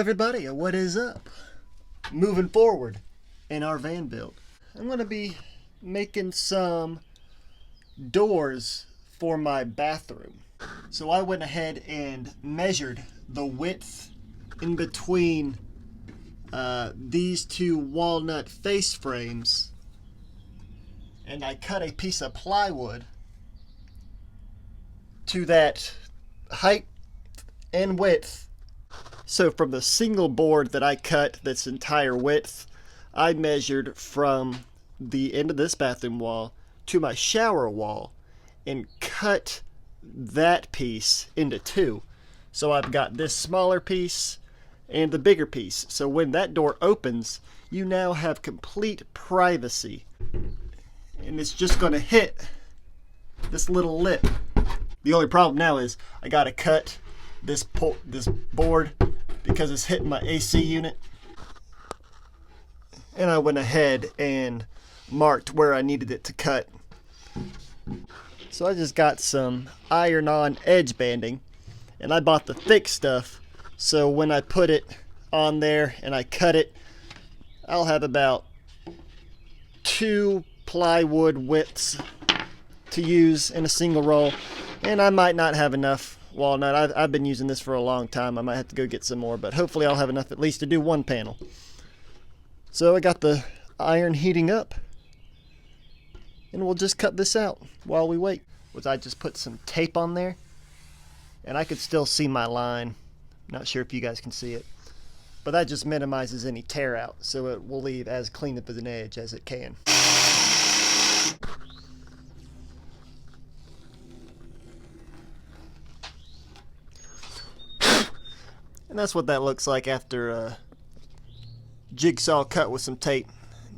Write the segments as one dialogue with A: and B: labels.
A: everybody, what is up? Moving forward in our van build, I'm going to be making some doors for my bathroom. So I went ahead and measured the width in between these two walnut face frames, and I cut a piece of plywood to that height and width. So from the single board that I cut that's entire width, I measured from the end of this bathroom wall to my shower wall and cut that piece into two. So I've got this smaller piece and the bigger piece. So when that door opens, you now have complete privacy. And it's just going to hit this little lip. The only problem now is I got to cut this board because it's hitting my AC unit. And I went ahead and marked where I needed it to cut. So I just got some iron-on edge banding, and I bought the thick stuff, so when I put it on there and I cut it, I'll have about 2 plywood widths to use in a single roll. And I might not have enough walnut. I've been using this for a long time. I might have to go get some more, but hopefully I'll have enough at least to do one panel. So I got the iron heating up, and we'll just cut this out while we wait. I just put some tape on there, and I could still see my line. Not sure if you guys can see it, but that just minimizes any tear out, so it will leave as clean of an edge as it can. And that's what that looks like after a jigsaw cut with some tape.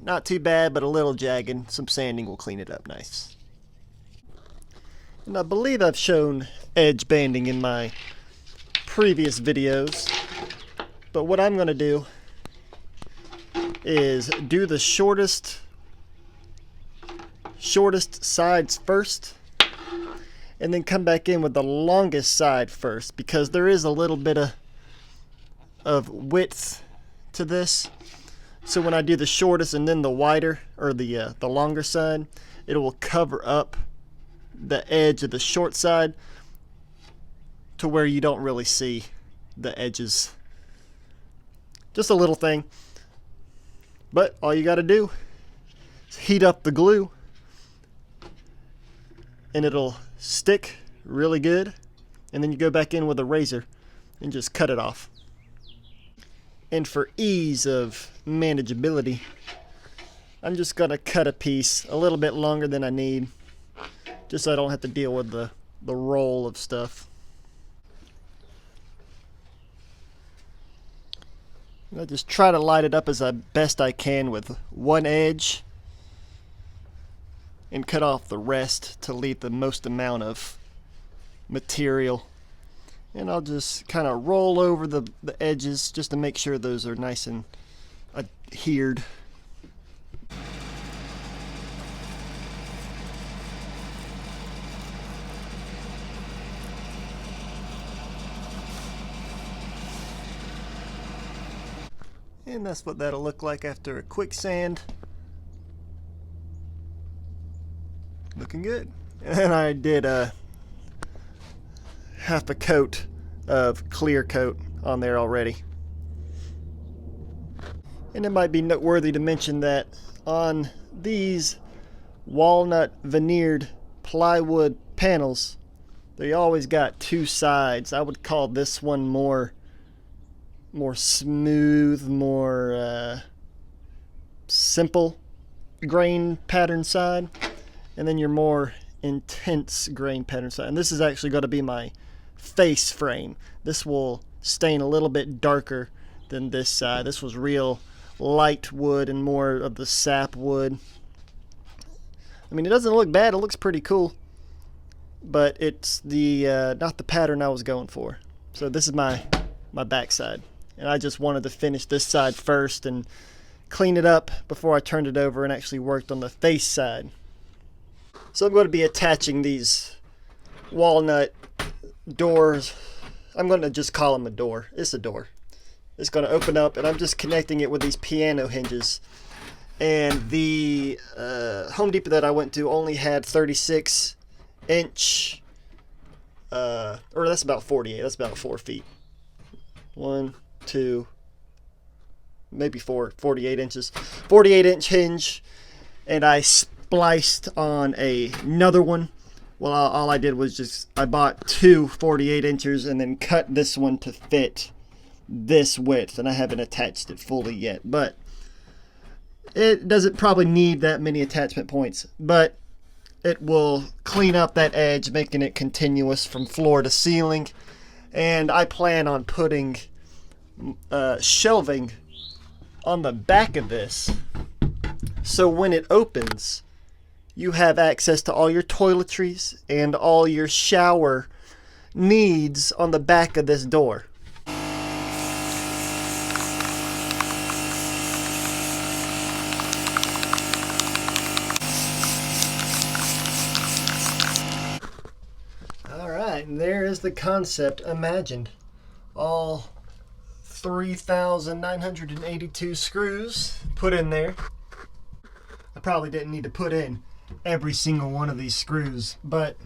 A: Not too bad, but a little jagged. Some sanding will clean it up nice. And I believe I've shown edge banding in my previous videos, but what I'm going to do is do the shortest sides first, and then come back in with the longest side first, because there is a little bit of width to this. So when I do the shortest and then the wider, or the longer side, it will cover up the edge of the short side to where you don't really see the edges. Just a little thing, but all you got to do is heat up the glue and it'll stick really good, and then you go back in with a razor and just cut it off. And for ease of manageability, I'm just going to cut a piece a little bit longer than I need, just so I don't have to deal with the roll of stuff. I just try to light it up as best I can with one edge and cut off the rest to leave the most amount of material. And I'll just kind of roll over the edges just to make sure those are nice and adhered. And that's what that'll look like after a quick sand. Looking good. And I did half a coat of clear coat on there already. And it might be noteworthy to mention that on these walnut veneered plywood panels, they always got 2 sides. I would call this one more smooth, more simple grain pattern side, and then your more intense grain pattern side. And this is actually going to be my face frame. This will stain a little bit darker than this side. This was real light wood and more of the sap wood. I mean, it doesn't look bad. It looks pretty cool, but it's the not the pattern I was going for. So this is my back side, and I just wanted to finish this side first and clean it up before I turned it over and actually worked on the face side. So I'm going to be attaching these walnut doors. I'm going to just call them a door. It's a door. is going to open up, and I'm just connecting it with these piano hinges. And the Home Depot that I went to only had 36-inch, or that's about 48. That's about 4 feet. 1, 2, maybe 48 inches. 48-inch hinge, and I spliced on another one. Well, all I did was I bought two 48 inches and then cut this one to fit this width, and I haven't attached it fully yet, but it doesn't probably need that many attachment points, but it will clean up that edge, making it continuous from floor to ceiling. And I plan on putting shelving on the back of this, so when it opens, you have access to all your toiletries and all your shower needs on the back of this door. Alright, and there is the concept imagined. All 3,982 screws put in there. I probably didn't need to put in every single one of these screws, but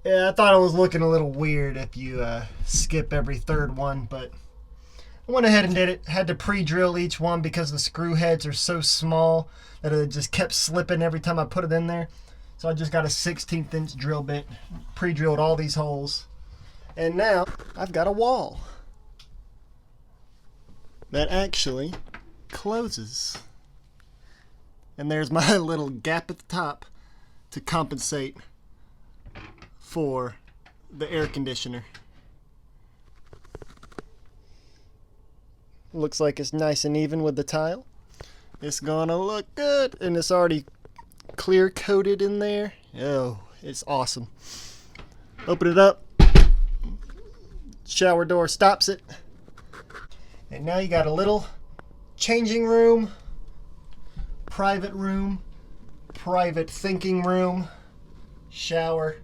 A: yeah, I thought it was looking a little weird if you skip every third one, but I went ahead and did it. Had to pre-drill each one because the screw heads are so small that it just kept slipping every time I put it in there. So I just got a 16th inch drill bit, pre-drilled all these holes, and now I've got a wall that actually closes. And there's my little gap at the top to compensate for the air conditioner. Looks like it's nice and even with the tile. It's gonna look good, and it's already clear coated in there. Oh, it's awesome. Open it up. Shower door stops it. And now you got a little changing room, private thinking room, shower.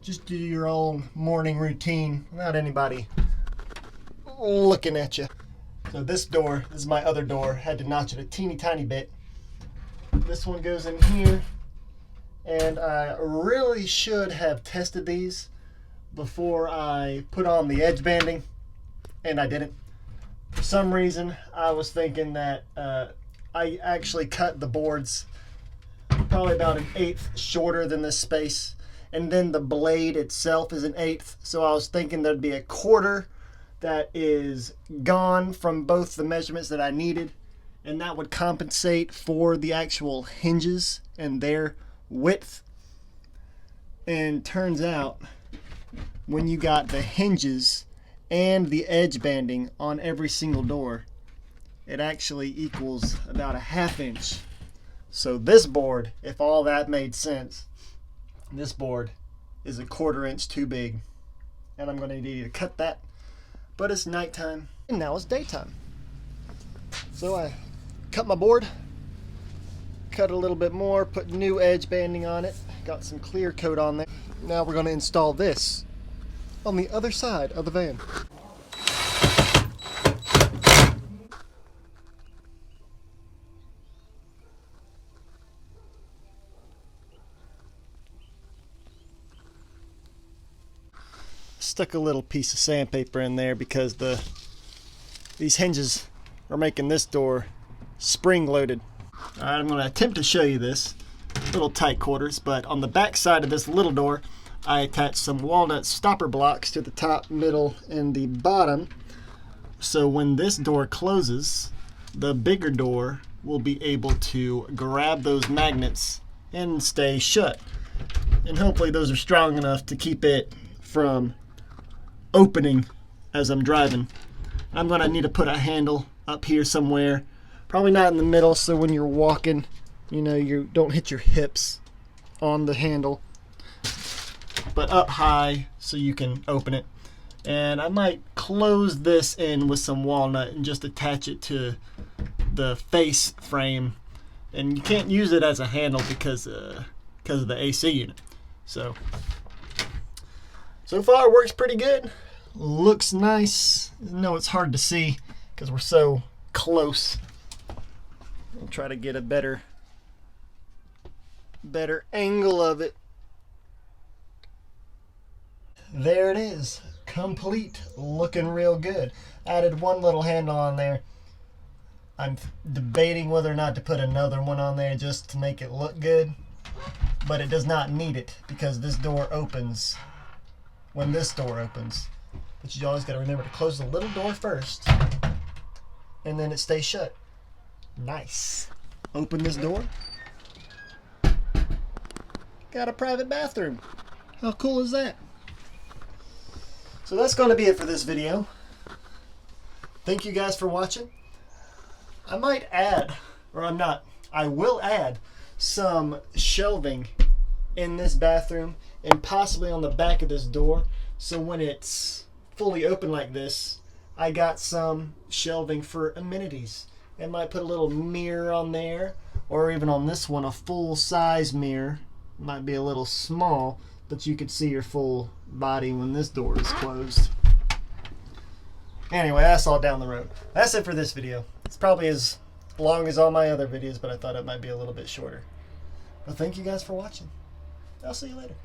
A: Just do your own morning routine without anybody looking at you. So this is my other door. Had to notch it a teeny tiny bit. This one goes in here, and I really should have tested these before I put on the edge banding, and I didn't. For some reason, I was thinking that I actually cut the boards probably about 1/8 shorter than this space, and then the blade itself is 1/8, so I was thinking there'd be 1/4 that is gone from both the measurements that I needed, and that would compensate for the actual hinges and their width. And turns out, when you got the hinges and the edge banding on every single door, it actually equals about 1/2 inch. So this board, if all that made sense, this board is 1/4 inch too big, and I'm going to need to cut that. But it's nighttime and now it's daytime, so I cut my board, cut a little bit more, put new edge banding on it, got some clear coat on there. Now we're going to install this on the other side of the van. Stuck a little piece of sandpaper in there because these hinges are making this door spring loaded. Alright, I'm going to attempt to show you this. Little tight quarters, but on the back side of this little door, I attached some walnut stopper blocks to the top, middle, and the bottom. So when this door closes, the bigger door will be able to grab those magnets and stay shut. And hopefully those are strong enough to keep it from opening as I'm driving. I'm going to need to put a handle up here somewhere, probably not in the middle, so when you're walking, you don't hit your hips on the handle, but up high so you can open it. And I might close this in with some walnut and just attach it to the face frame, and you can't use it as a handle because of the AC unit. So far it works pretty good. Looks nice No, it's hard to see because we're so close. I'll try to get a better angle of it. There it is, complete, looking real good. Added one little handle on there. I'm debating whether or not to put another one on there just to make it look good, but it does not need it because this door opens when this door opens. But you always got to remember to close the little door first, and then it stays shut. Nice. Open this door. Got a private bathroom. How cool is that? So that's going to be it for this video. Thank you guys for watching. I might add, or I'm not, I will add some shelving in this bathroom and possibly on the back of this door. So when it's fully open like this, I got some shelving for amenities. I might put a little mirror on there, or even on this one, a full size mirror. Might be a little small, but you could see your full body when this door is closed. Anyway, that's all down the road. That's it for this video. It's probably as long as all my other videos, but I thought it might be a little bit shorter. Well, thank you guys for watching. I'll see you later.